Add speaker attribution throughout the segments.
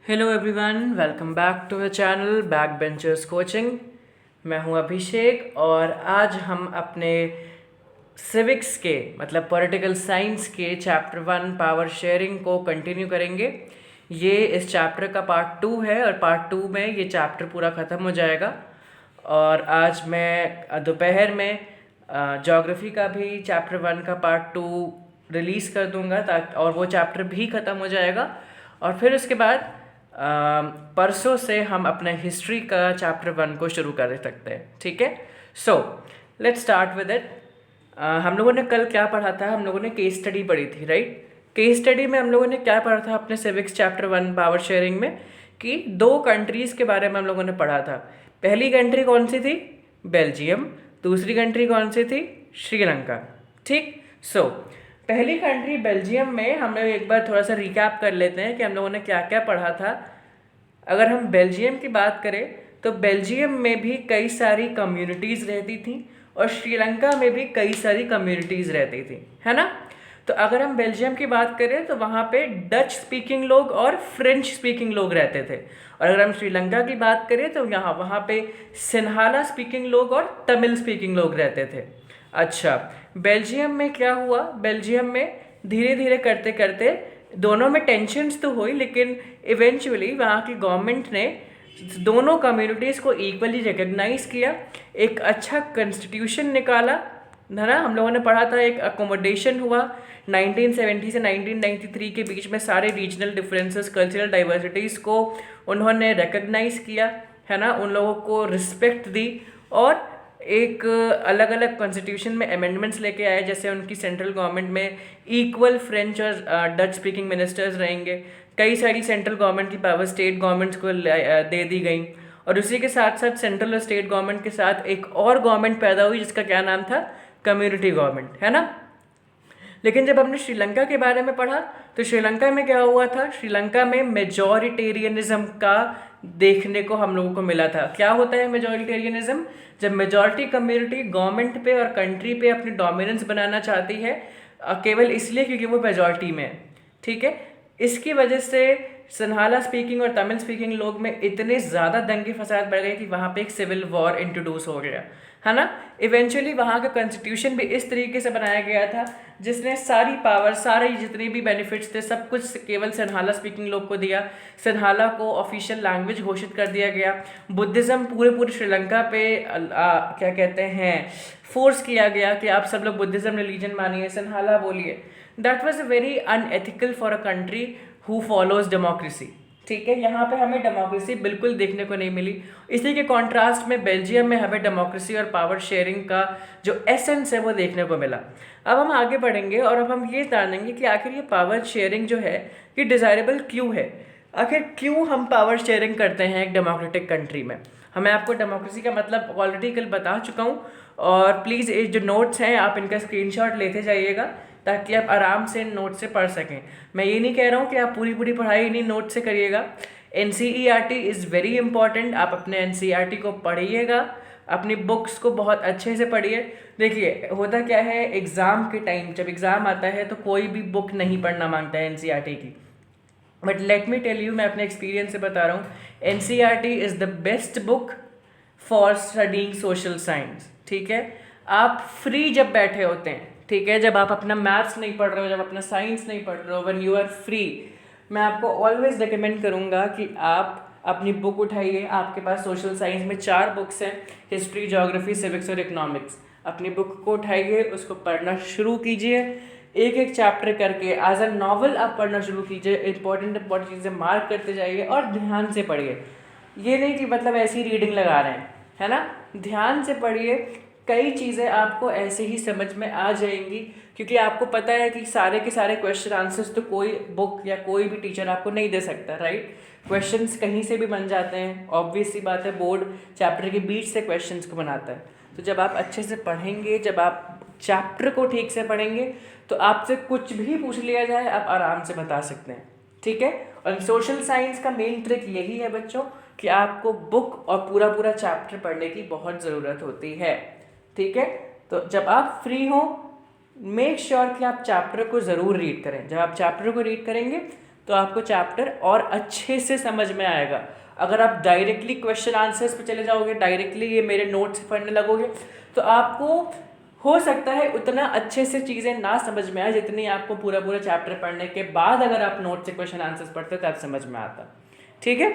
Speaker 1: Hello everyone, welcome back to the channel back benchers coaching. मैं हूं अभिषेक और आज हम अपने सिविक्स के मतलब पॉलिटिकल साइंस के चैप्टर 1 पावर शेयरिंग को कंटिन्यू करेंगे। ये इस चैप्टर का पार्ट 2 है और पार्ट 2 में ये चैप्टर पूरा ख़त्म हो जाएगा। और आज मैं दोपहर में ज्योग्राफी का भी चैप्टर 1 का पार्ट 2 रिलीज़ कर दूंगा ताकि और वो चैप्टर भी ख़त्म हो जाएगा। और फिर उसके बाद परसों से हम अपने हिस्ट्री का चैप्टर 1 को शुरू कर सकते हैं। ठीक है, so let's start with it. हम लोगों ने कल क्या पढ़ा था? हम लोगों ने केस स्टडी पढ़ी थी, राइट? केस स्टडी में हम लोगों ने क्या पढ़ा था अपने सिविक्स चैप्टर 1 पावर शेयरिंग में कि दो कंट्रीज़ के बारे में हम लोगों ने पढ़ा था। पहली कंट्री कौन सी थी? बेल्जियम। दूसरी कंट्री कौन सी थी? श्रीलंका। ठीक, सो पहली कंट्री बेल्जियम में हम लोग एक बार थोड़ा सा रिकैप कर लेते हैं कि हम लोगों ने क्या क्या पढ़ा था। अगर हम बेल्जियम की बात करें तो बेल्जियम में भी कई सारी कम्युनिटीज़ रहती थी और श्रीलंका में भी कई सारी कम्युनिटीज़ रहती थी, है ना? तो अगर हम बेल्जियम की बात करें तो वहाँ पे डच स्पीकिंग लोग और फ्रेंच स्पीकिंग लोग रहते थे। और अगर हम श्रीलंका की बात करें तो वहाँ पे सिन्हाला स्पीकिंग लोग और तमिल स्पीकिंग लोग रहते थे। अच्छा, बेल्जियम में क्या हुआ? बेल्जियम में धीरे धीरे करते करते दोनों में टेंशन्स तो हुई, लेकिन इवेंचुअली वहाँ की गवर्नमेंट ने दोनों कम्युनिटीज़ को इक्वली रिकग्नाइज किया, एक अच्छा कॉन्स्टिट्यूशन निकाला, है ना? हम लोगों ने पढ़ा था, एक अकोमोडेशन हुआ 1970 से 1993 के बीच में। सारे रीजनल डिफरेंसेस, कल्चरल डाइवर्सिटीज़ को उन्होंने रिकग्नाइज किया, है ना? उन लोगों को रिस्पेक्ट दी और एक अलग अलग कॉन्स्टिट्यूशन में अमेंडमेंट्स लेके आए, जैसे उनकी सेंट्रल गवर्नमेंट में इक्वल फ्रेंच और डच स्पीकिंग मिनिस्टर्स रहेंगे। कई सारी सेंट्रल गवर्नमेंट की पावर स्टेट गवर्नमेंट्स को दे दी गई। और उसी के साथ साथ सेंट्रल और स्टेट गवर्नमेंट के साथ एक और गवर्नमेंट पैदा हुई जिसका क्या नाम था? कम्युनिटी गवर्नमेंट, है ना? लेकिन जब हमने श्रीलंका के बारे में पढ़ा तो श्रीलंका में क्या हुआ था? श्रीलंका में मेजॉरिटेरियनिज्म का देखने को हम लोगों को मिला था। क्या होता है मेजॉरिटेरियनिज्म? जब मेजॉरिटी कम्युनिटी गवर्नमेंट पे और कंट्री पे अपनी डोमिनेंस बनाना चाहती है केवल इसलिए क्योंकि वो मेजॉरिटी में है। ठीक है, इसकी वजह से सिन्हाला स्पीकिंग और तमिल स्पीकिंग लोग में इतने ज़्यादा दंगे फसाद बढ़ गए कि वहाँ पे एक सिविल वॉर इंट्रोड्यूस हो गया, है ना? इवेंचुअली वहाँ का कॉन्स्टिट्यूशन भी इस तरीके से बनाया गया था जिसने सारी पावर, सारे जितने भी बेनिफिट्स थे सब कुछ केवल सिन्हाला स्पीकिंग लोग को दिया। सिन्हाला को ऑफिशियल लैंग्वेज घोषित कर दिया गया। बुद्धिज़्म पूरे श्रीलंका पे क्या कहते हैं, फोर्स किया गया कि आप सब लोग बुद्धिज़्म रिलीजन मानिए, सिन्हाला बोलिए। That was a very unethical for a country who follows democracy. ठीक है, यहाँ पे हमें डेमोक्रेसी बिल्कुल देखने को नहीं मिली। इसी के कॉन्ट्रास्ट में बेल्जियम में हमें डेमोक्रेसी और पावर शेयरिंग का जो एसेंस है वो देखने को मिला। अब हम आगे बढ़ेंगे और अब हम ये जानेंगे कि आखिर ये पावर शेयरिंग जो है ये डिज़ायरेबल क्यों है। आखिर क्यों हम पावर शेयरिंग करते हैं एक डेमोक्रेटिक कंट्री में? हमें आपको डेमोक्रेसी का मतलब ऑलरेडी कल बता चुका हूँ। और प्लीज़ ये जो नोट्स हैं आप इनका स्क्रीनशॉट लेते जाइएगा ताकि आप आराम से नोट से पढ़ सकें। मैं ये नहीं कह रहा हूँ कि आप पूरी पढ़ाई इन्हीं नोट से करिएगा। NCERT is very important. आप अपने NCERT को पढ़िएगा, अपनी बुक्स को बहुत अच्छे से पढ़िए। देखिए होता क्या है, एग्ज़ाम के टाइम जब एग्ज़ाम आता है तो कोई भी बुक नहीं पढ़ना मांगता है NCERT की, but let me tell you, मैं अपने एक्सपीरियंस से बता रहा हूँ, NCERT is the best book for studying social science. ठीक है, आप फ्री जब बैठे होते हैं, ठीक है, जब आप अपना मैथ्स नहीं पढ़ रहे हो, जब अपना साइंस नहीं पढ़ रहे हो, व्हेन यू आर फ्री, मैं आपको ऑलवेज रिकमेंड करूँगा कि आप अपनी बुक उठाइए। आपके पास सोशल साइंस में 4 बुक्स हैं, हिस्ट्री, ज्योग्राफी, सिविक्स और इकोनॉमिक्स। अपनी बुक को उठाइए, उसको पढ़ना शुरू कीजिए, एक एक चैप्टर करके एज अ नॉवल आप पढ़ना शुरू कीजिए। इंपॉर्टेंट चीज़ें मार्क करते जाइए और ध्यान से पढ़िए। ये नहीं कि मतलब ऐसी रीडिंग लगा रहे हैं, है ना? ध्यान से पढ़िए, कई चीज़ें आपको ऐसे ही समझ में आ जाएंगी क्योंकि आपको पता है कि सारे के सारे क्वेश्चन आंसर्स तो कोई बुक या कोई भी टीचर आपको नहीं दे सकता, राइट? क्वेश्चंस कहीं से भी बन जाते हैं, ऑब्वियस सी बात है, बोर्ड चैप्टर के बीच से क्वेश्चंस को बनाता है। तो जब आप अच्छे से पढ़ेंगे, जब आप चैप्टर को ठीक से पढ़ेंगे तो आपसे कुछ भी पूछ लिया जाए आप आराम से बता सकते हैं। ठीक है, और सोशल साइंस का मेन ट्रिक यही है बच्चों कि आपको बुक और पूरा चैप्टर पढ़ने की बहुत ज़रूरत होती है। ठीक है, तो जब आप फ्री हो मेक श्योर कि आप चैप्टर को ज़रूर रीड करें। जब आप चैप्टर को रीड करेंगे तो आपको चैप्टर और अच्छे से समझ में आएगा। अगर आप डायरेक्टली क्वेश्चन आंसर्स पे चले जाओगे, डायरेक्टली ये मेरे नोट्स पढ़ने लगोगे, तो आपको हो सकता है उतना अच्छे से चीज़ें ना समझ में आए जितनी आपको पूरा पूरा चैप्टर पढ़ने के बाद अगर आप नोट से क्वेश्चन आंसर्स पढ़ते तो आप समझ में आता। ठीक है,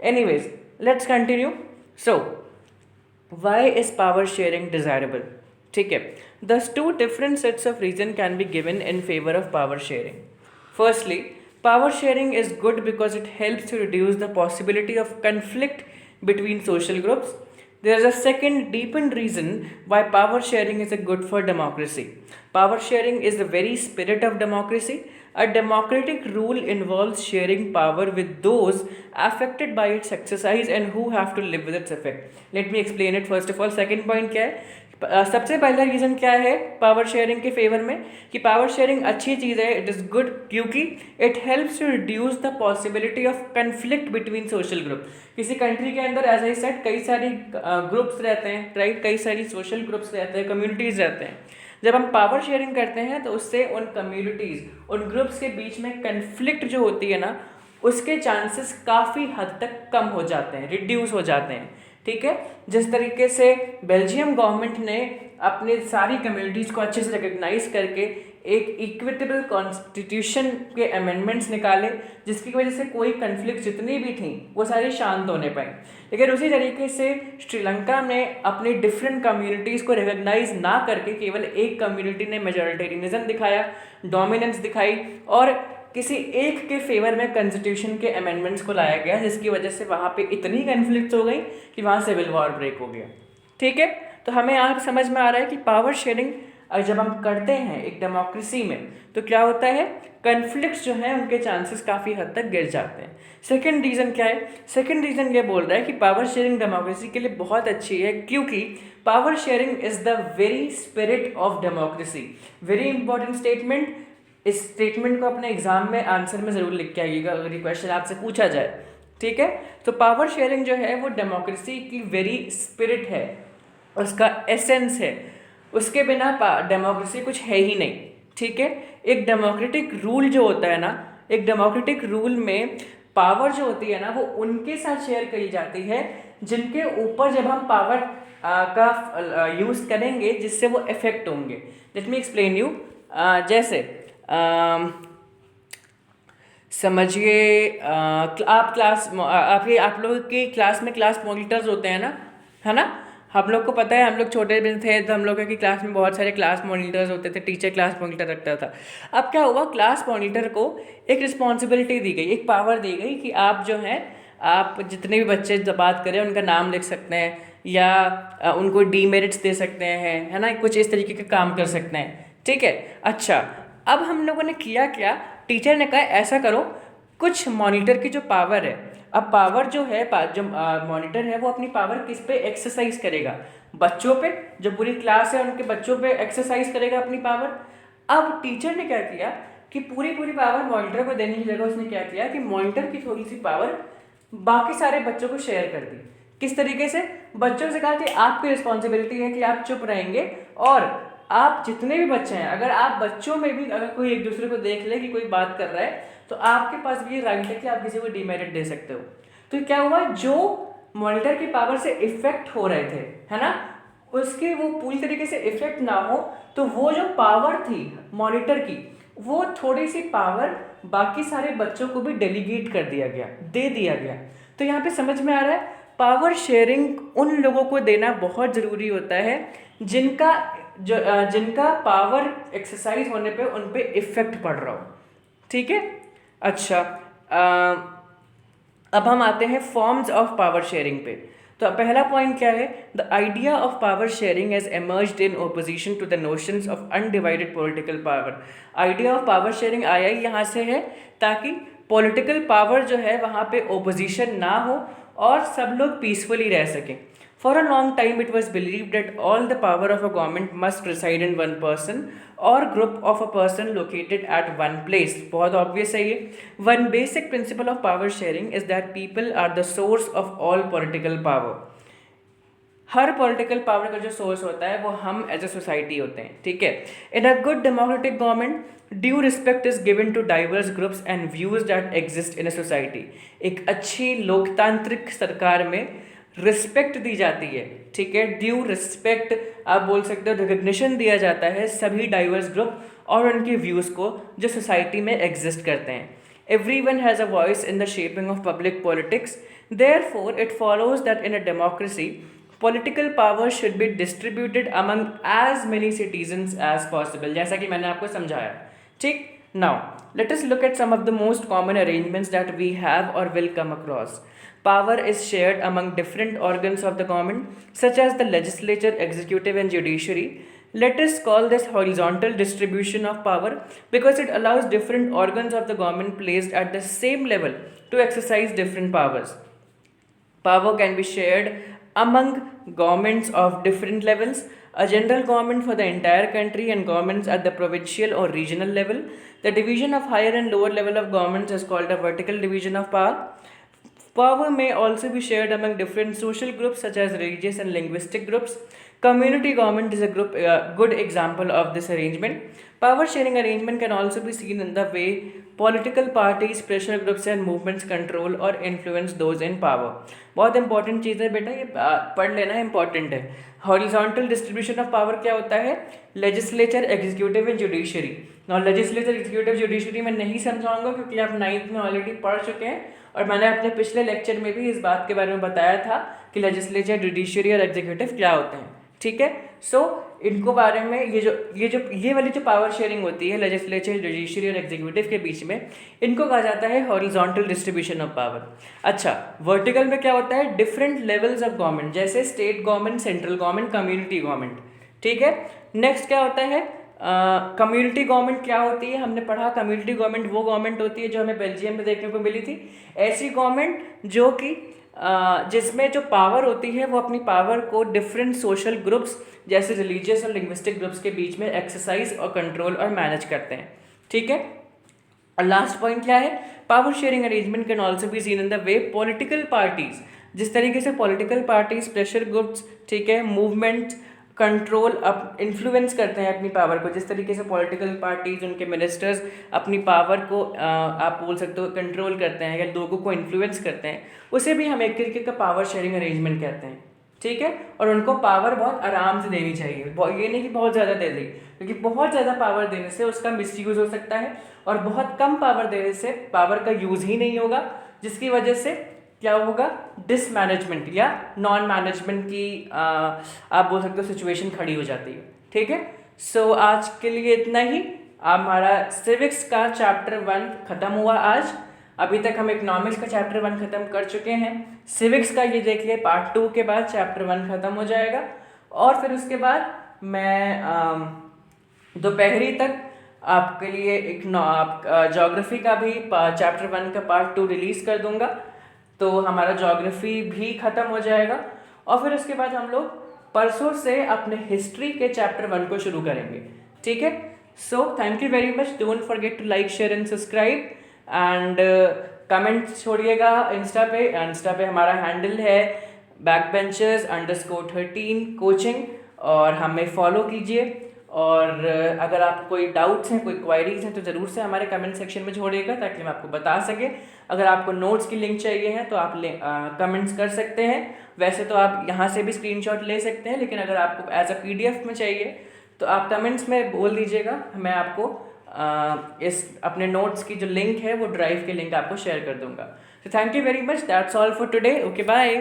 Speaker 1: anyways let's continue. So why is power sharing desirable? ठीक है, दस two different sets of reason can be given in favour of power sharing. Firstly, power sharing is good because it helps to reduce the possibility of conflict between social groups. There is a second deepened reason why power sharing is a good for democracy. Power sharing is the very spirit of democracy. A democratic rule involves sharing power with those affected by its exercise and who have to live with its effect. Let me explain it first of all. Second point क्या है? सबसे पहला reason क्या है power sharing के favour में कि power sharing अच्छी चीज़ है, इट इज़ गुड, क्योंकि it helps to reduce the possibility of conflict between social group. किसी कंट्री के अंदर एज आई सेड कई सारी ग्रुप्स रहते हैं, राइट, कई सारी सोशल ग्रुप्स रहते हैं, कम्युनिटीज़ रहते हैं। जब हम पावर शेयरिंग करते हैं तो उससे उन कम्युनिटीज़, उन ग्रुप्स के बीच में कन्फ्लिक्ट जो होती है ना, उसके चांसेस काफ़ी हद तक कम हो जाते हैं, रिड्यूस हो जाते हैं। ठीक है, जिस तरीके से बेल्जियम गवर्नमेंट ने अपने सारी कम्युनिटीज़ को अच्छे से रिकग्नाइज करके एक इक्विटेबल कॉन्स्टिट्यूशन के अमेंडमेंट्स निकाले, जिसकी वजह से कोई कन्फ्लिक्ट जितनी भी थी वो सारी शांत होने पाई। लेकिन उसी तरीके से श्रीलंका में अपनी डिफरेंट कम्युनिटीज़ को रिकग्नाइज ना करके केवल एक कम्युनिटी ने मेजॉरिटेरियनिज्म दिखाया, डोमिनेंस दिखाई, और किसी एक के फेवर में कॉन्स्टिट्यूशन के अमेंडमेंट्स को लाया गया, जिसकी वजह से वहाँ पे इतनी कन्फ्लिक्ट हो गई कि वहाँ सिविल वॉर ब्रेक हो गया। ठीक है, तो हमें यहाँ समझ में आ रहा है कि पावर शेयरिंग जब हम करते हैं एक डेमोक्रेसी में तो क्या होता है, कन्फ्लिक्ट्स जो हैं उनके चांसेस काफ़ी हद तक गिर जाते हैं। सेकेंड रीज़न क्या है? सेकेंड रीज़न ये बोल रहा है कि पावर शेयरिंग डेमोक्रेसी के लिए बहुत अच्छी है, क्योंकि power sharing is the very spirit of democracy. Very important statement, इस स्टेटमेंट को अपने एग्जाम में आंसर में ज़रूर लिख के आइएगा अगर ये क्वेश्चन आपसे पूछा जाए। ठीक है, तो पावर शेयरिंग जो है वो डेमोक्रेसी की वेरी स्पिरिट है, उसका एसेंस है, उसके बिना डेमोक्रेसी कुछ है ही नहीं। ठीक है, एक डेमोक्रेटिक रूल जो होता है ना, एक डेमोक्रेटिक रूल में पावर जो होती है ना वो उनके साथ शेयर करी जाती है जिनके ऊपर जब हम पावर का यूज़ करेंगे जिससे वो इफेक्ट होंगे। Let me explain you. जैसे समझिए आप लोगों की क्लास में क्लास मॉनिटर्स होते हैं ना, है ना, हम लोग को पता है, हम लोग छोटे दिन थे तो हम लोग की क्लास में बहुत सारे क्लास मॉनिटर्स होते थे, टीचर क्लास मॉनिटर रखता था। अब क्या हुआ, क्लास मॉनिटर को एक रिस्पॉन्सिबिलिटी दी गई, एक पावर दी गई कि आप जो हैं, आप जितने भी बच्चे बात करें उनका नाम लिख सकते हैं या उनको डीमेरिट्स दे सकते हैं, है ना, कुछ इस तरीके का काम कर सकते हैं। ठीक है, अच्छा, अब हम लोगों ने किया क्या, टीचर ने कहा ऐसा करो, कुछ मॉनिटर की जो पावर है, अब पावर जो है जो मॉनिटर है वो अपनी पावर किस पे एक्सरसाइज करेगा, बच्चों पे, जो पूरी क्लास है उनके बच्चों पे एक्सरसाइज करेगा अपनी पावर। अब टीचर ने क्या किया कि पूरी पावर मॉनिटर को देने की जगह उसने क्या किया कि मॉनिटर की थोड़ी सी पावर बाकी सारे बच्चों को शेयर कर दी। किस तरीके से, बच्चों से कहा कि आपकी रिस्पॉन्सिबिलिटी है कि आप चुप रहेंगे, और आप जितने भी बच्चे हैं, अगर आप बच्चों में भी अगर कोई एक दूसरे को देख ले कि कोई बात कर रहा है तो आपके पास भी राइट है कि आप किसी को डीमेरिट दे सकते हो। तो क्या हुआ, जो मॉनिटर की पावर से इफेक्ट हो रहे थे, है ना, उसके वो पूरी तरीके से इफेक्ट ना हो, तो वो जो पावर थी मॉनिटर की, वो थोड़ी सी पावर बाकी सारे बच्चों को भी डेलीगेट कर दिया गया, दे दिया गया। तो यहाँ पे समझ में आ रहा है, पावर शेयरिंग उन लोगों को देना बहुत ज़रूरी होता है जिनका पावर एक्सरसाइज होने पे उन पे इफेक्ट पड़ रहा हो। ठीक है, अच्छा, अब हम आते हैं फॉर्म्स ऑफ पावर शेयरिंग पे। तो पहला पॉइंट क्या है, the idea of power sharing has emerged in opposition to the notions of undivided political power. Idea of power sharing आया ही यहाँ से है ताकि पॉलिटिकल पावर जो है वहाँ पे ओपोजिशन ना हो और सब लोग पीसफुली रह सकें। For a long time, it was believed that all the power of a government must reside in one person or group of a person located at one place. बहुत obvious है ये। One basic principle of power sharing is that people are the source of all political power. Her political power का जो source होता है वो हम as a society होते हैं, ठीक है। In a good democratic government due respect is given to diverse groups and views that exist in a society. एक अच्छी लोकतांत्रिक सरकार में रिस्पेक्ट दी जाती है, ठीक है। ड्यू रिस्पेक्ट आप बोल सकते हो, रिकग्निशन दिया जाता है सभी डाइवर्स ग्रुप और उनके व्यूज़ को जो सोसाइटी में एग्जिस्ट करते हैं। Everyone has a voice in the shaping of public politics. Therefore, it follows that in a democracy, political power should be distributed among as many citizens as possible. जैसा कि मैंने आपको समझाया, ठीक। Now, let us look at some of the most common arrangements that we have or will come across. Power is shared among different organs of the government, such as the legislature, executive, and judiciary. Let us call this horizontal distribution of power because it allows different organs of the government placed at the same level to exercise different powers. Power can be shared among governments of different levels, a general government for the entire country and governments at the provincial or regional level. The division of higher and lower level of governments is called a vertical division of power. Power may also be shared among different social groups such as religious and linguistic groups. Community government is a good example of this arrangement. Power sharing arrangement can also be seen in the way political parties, pressure groups and movements control or influence those in power. बहुत important चीज़ है बेटा, ये पढ़ लेना important है। Horizontal distribution of power क्या होता है? Legislature, executive and judiciary. और लेजिस्लेचर, एग्जीक्यूटिव, जुडिशरी मैं नहीं समझाऊंगा क्योंकि आप 9th में ऑलरेडी पढ़ चुके हैं और मैंने अपने पिछले लेक्चर में भी इस बात के बारे में बताया था कि लेजिस्लेचर, जुडिशरी और एग्जीक्यूटिव क्या होते हैं, ठीक है। सो इनको बारे में ये वाली जो पावर शेयरिंग होती है लेजिस्लेचर, जुडिशरी और एग्जीक्यूटिव के बीच में, इनको कहा जाता है हॉरिजॉन्टल डिस्ट्रीब्यूशन ऑफ पावर। अच्छा, वर्टिकल में क्या होता है? डिफरेंट लेवल्स ऑफ गवर्नमेंट, जैसे state government, central government, community government, ठीक है। नेक्स्ट क्या होता है? कम्युनिटी गवर्नमेंट क्या होती है? हमने पढ़ा कम्युनिटी गवर्नमेंट वो गवर्नमेंट होती है जो हमें बेल्जियम में देखने को मिली थी। ऐसी गवर्नमेंट जो कि जिसमें जो पावर होती है वो अपनी पावर को डिफरेंट सोशल ग्रुप्स जैसे रिलीजियस और लिंग्विस्टिक ग्रुप्स के बीच में एक्सरसाइज और कंट्रोल और मैनेज करते हैं, ठीक है। और लास्ट पॉइंट क्या है? Power sharing arrangement can also be seen in the way political parties, जिस तरीके से पॉलिटिकल पार्टीज, प्रेशर ग्रुप्स, ठीक है, मूवमेंट कंट्रोल अप इन्फ्लुएंस करते हैं अपनी पावर को, जिस तरीके से पॉलिटिकल पार्टीज, उनके मिनिस्टर्स अपनी पावर को आप बोल सकते हो कंट्रोल करते हैं या लोगों को इन्फ्लुएंस करते हैं, उसे भी हम एक तरीके का पावर शेयरिंग अरेंजमेंट कहते हैं, ठीक है। और उनको पावर बहुत आराम से देनी चाहिए, ये नहीं कि बहुत ज़्यादा दे दी, क्योंकि बहुत ज़्यादा पावर देने से उसका मिसयूज़ हो सकता है और बहुत कम पावर देने से पावर का यूज़ ही नहीं होगा, जिसकी वजह से क्या होगा? डिसमैनेजमेंट या नॉन मैनेजमेंट की आप बोल सकते हो सिचुएशन खड़ी हो जाती है, ठीक है। सो आज के लिए इतना ही। हमारा सिविक्स का चैप्टर 1 ख़त्म हुआ आज। अभी तक हम इकोनॉमिक्स का चैप्टर 1 ख़त्म कर चुके हैं। सिविक्स का ये देख लिए पार्ट 2 के बाद चैप्टर 1 ख़त्म हो जाएगा और फिर उसके बाद मैं दोपहरी तक आपके लिए ज्योग्राफी का भी चैप्टर 1 का पार्ट 2 रिलीज़ कर दूंगा, तो हमारा ज्योग्राफी भी ख़त्म हो जाएगा और फिर उसके बाद हम लोग परसों से अपने हिस्ट्री के चैप्टर 1 को शुरू करेंगे, ठीक है। So thank you very much. Don't forget to like, share and subscribe and comment छोड़िएगा। इंस्टा पे हमारा हैंडल है backbenchers_13 कोचिंग और हमें फॉलो कीजिए। और अगर आप कोई डाउट्स हैं, कोई क्वायरीज हैं तो ज़रूर से हमारे कमेंट सेक्शन में छोड़िएगा ताकि हम आपको बता सकें। अगर आपको नोट्स की लिंक चाहिए है तो आप कमेंट्स कर सकते हैं। वैसे तो आप यहाँ से भी स्क्रीनशॉट ले सकते हैं, लेकिन अगर आपको एज अ PDF में चाहिए तो आप कमेंट्स में बोल दीजिएगा, मैं आपको इस अपने नोट्स की जो लिंक है वो ड्राइव की लिंक आपको शेयर कर दूँगा। तो thank you very much. That's all for today. Okay, bye.